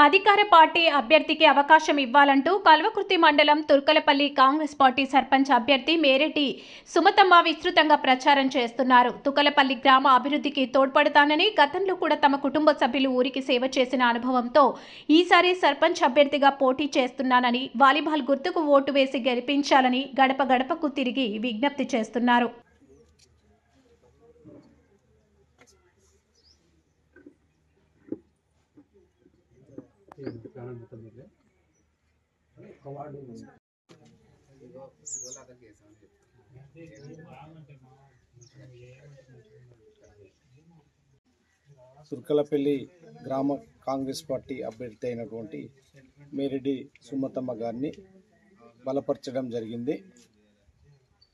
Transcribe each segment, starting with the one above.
అధికార పార్టీ అభ్యర్థికి అవకాశం ఇవ్వాలంటూ కల్వకుర్తి మండలం తుర్కలపల్లి కాంగ్రెస్ పార్టీ సర్పంచ్ అభ్యర్థి మేరెడ్డి సుమతమ్మ విస్తృతంగా ప్రచారం చేస్తున్నారు. తుర్కలపల్లి గ్రామ అభివృద్ధికి తోడ్పడతానని, గతంలో కూడా తమ కుటుంబ సభ్యులు ఊరికి సేవ చేసిన అనుభవంతో ఈసారి సర్పంచ్ అభ్యర్థిగా పోటీ చేస్తున్నానని, వాలీబాల్ గుర్తుకు ఓటు వేసి గెలిపించాలని గడప గడపకు తిరిగి విజ్ఞప్తి చేస్తున్నారు. తుర్కలపల్లి గ్రామ కాంగ్రెస్ పార్టీ అభ్యర్థి అయినటువంటి మేరెడ్డి సుమతమ్మ గారిని బలపరచడం జరిగింది.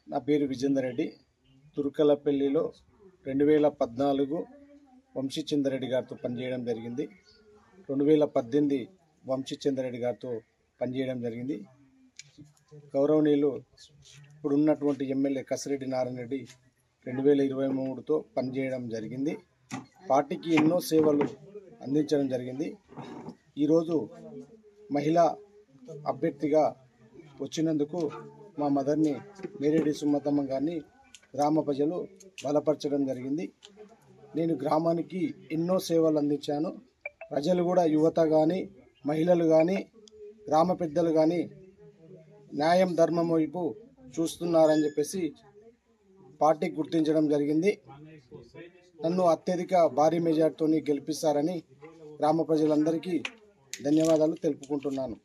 నా పేరు విజేందర్ రెడ్డి. తుర్కలపల్లిలో 2014 వంశీచంద్రెడ్డి గారితో పనిచేయడం జరిగింది. 2018 వంశీచంద్రెడ్డి గారితో పనిచేయడం జరిగింది. గౌరవనీయులు ఇప్పుడున్నటువంటి ఎమ్మెల్యే కసిరెడ్డి నారాయణ రెడ్డి 2023తో పనిచేయడం జరిగింది. పార్టీకి ఎన్నో సేవలు అందించడం జరిగింది. ఈరోజు మహిళా అభ్యర్థిగా వచ్చినందుకు మా మదర్ని మేరెడ్డి సుమతమ్మ గారిని గ్రామ ప్రజలు బలపరచడం జరిగింది. నేను గ్రామానికి ఎన్నో సేవలు అందించాను. ప్రజలు కూడా, యువత కానీ, మహిళలు కానీ, గ్రామ పెద్దలు కానీ న్యాయం ధర్మం వైపు చూస్తున్నారని చెప్పేసి పార్టీకి గుర్తించడం జరిగింది. నన్ను అత్యధిక భారీ మెజార్టీతో గెలిపిస్తారని గ్రామ ప్రజలందరికీ ధన్యవాదాలు తెలుపుకుంటున్నాను.